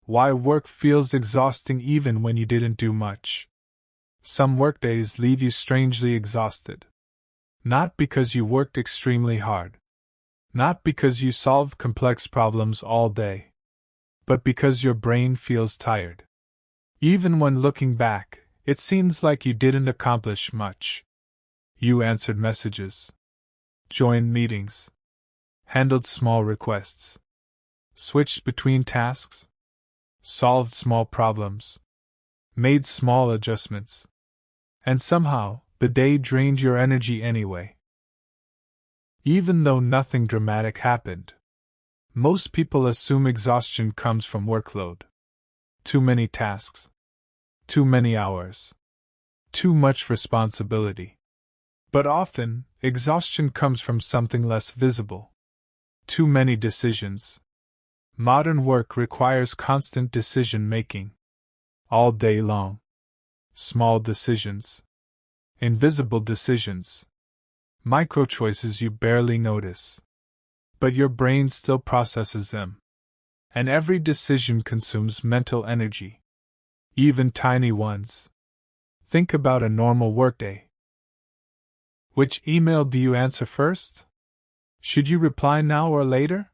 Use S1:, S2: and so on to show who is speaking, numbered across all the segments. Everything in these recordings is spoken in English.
S1: Why work feels exhausting even when you didn't do much. Some workdays leave you strangely exhausted. Not because you worked extremely hard. Not because you solved complex problems all day. But because your brain feels tired. Even when looking back, it seems like you didn't accomplish much. You answered messages, joined meetings, handled small requests, switched between tasks, solved small problems, made small adjustments. And somehow, the day drained your energy anyway. Even though nothing dramatic happened. Most people assume exhaustion comes from workload. Too many tasks. Too many hours. Too much responsibility. But often, exhaustion comes from something less visible. Too many decisions. Modern work requires constant decision-making. All day long. Small decisions. Invisible decisions. Micro-choices you barely notice. But your brain still processes them. And every decision consumes mental energy. Even tiny ones. Think about a normal workday. Which email do you answer first? Should you reply now or later?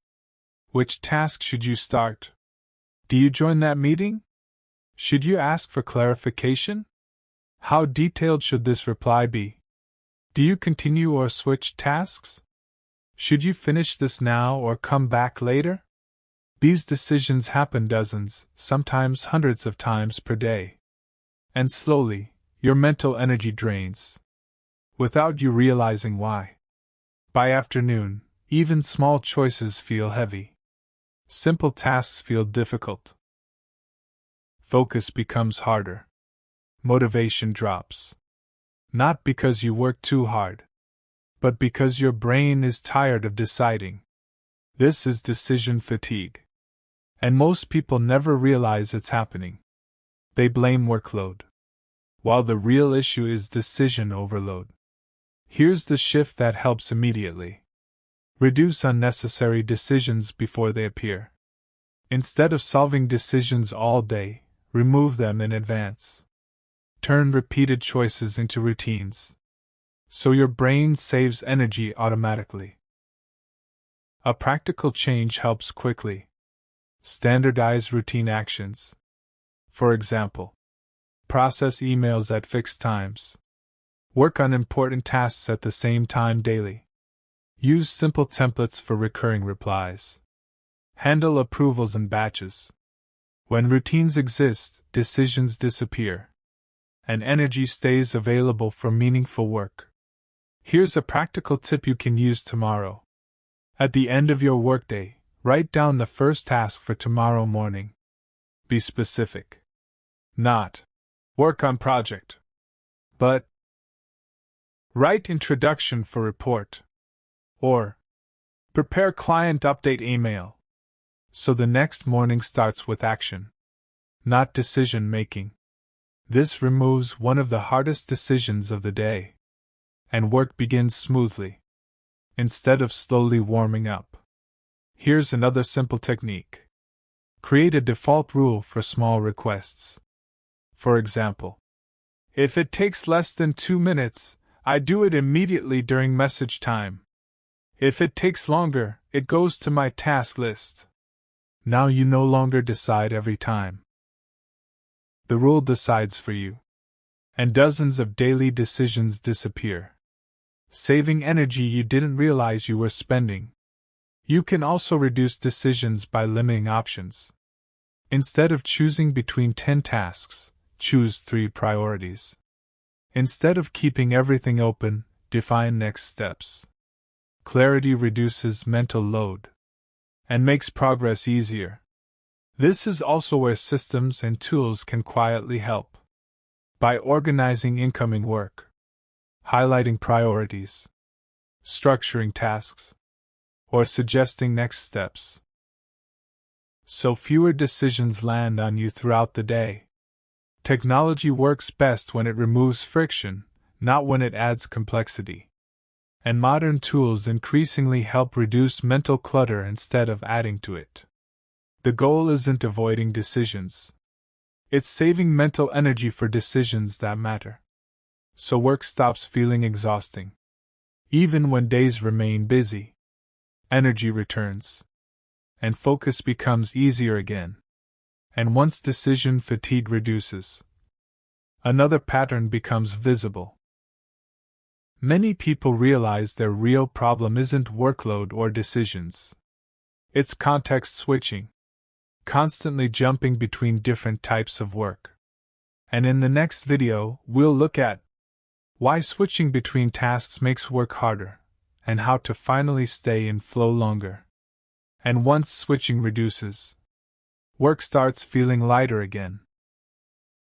S1: Which task should you start? Do you join that meeting? Should you ask for clarification? How detailed should this reply be? Do you continue or switch tasks? Should you finish this now or come back later? These decisions happen dozens, sometimes hundreds of times per day. And slowly, your mental energy drains. Without you realizing why. By afternoon, even small choices feel heavy. Simple tasks feel difficult. Focus becomes harder. Motivation drops. Not because you work too hard, but because your brain is tired of deciding. This is decision fatigue. And most people never realize it's happening. They blame workload, while the real issue is decision overload. Here's the shift that helps immediately. Reduce unnecessary decisions before they appear. Instead of solving decisions all day, remove them in advance. Turn repeated choices into routines. So your brain saves energy automatically. A practical change helps quickly. Standardize routine actions. For example, process emails at fixed times. Work on important tasks at the same time daily. Use simple templates for recurring replies. Handle approvals in batches. When routines exist, decisions disappear. And energy stays available for meaningful work. Here's a practical tip you can use tomorrow. At the end of your workday, write down the first task for tomorrow morning. Be specific. Not, work on project. But, write introduction for report. Or, prepare client update email. So the next morning starts with action. Not decision making. This removes one of the hardest decisions of the day. And work begins smoothly. Instead of slowly warming up. Here's another simple technique. Create a default rule for small requests. For example, if it takes less than 2 minutes, I do it immediately during message time. If it takes longer, it goes to my task list. Now you no longer decide every time. The rule decides for you. And dozens of daily decisions disappear. Saving energy you didn't realize you were spending. You can also reduce decisions by limiting options. Instead of choosing between 10 tasks, choose 3 priorities. Instead of keeping everything open, define next steps. Clarity reduces mental load and makes progress easier. This is also where systems and tools can quietly help. By organizing incoming work, highlighting priorities, structuring tasks, or suggesting next steps. So fewer decisions land on you throughout the day. Technology works best when it removes friction, not when it adds complexity. And modern tools increasingly help reduce mental clutter instead of adding to it. The goal isn't avoiding decisions. It's saving mental energy for decisions that matter. So work stops feeling exhausting. Even when days remain busy, energy returns. And focus becomes easier again. And once decision fatigue reduces, another pattern becomes visible. Many people realize their real problem isn't workload or decisions. It's context switching, constantly jumping between different types of work. And in the next video, we'll look at why switching between tasks makes work harder, and how to finally stay in flow longer. And once switching reduces, work starts feeling lighter again.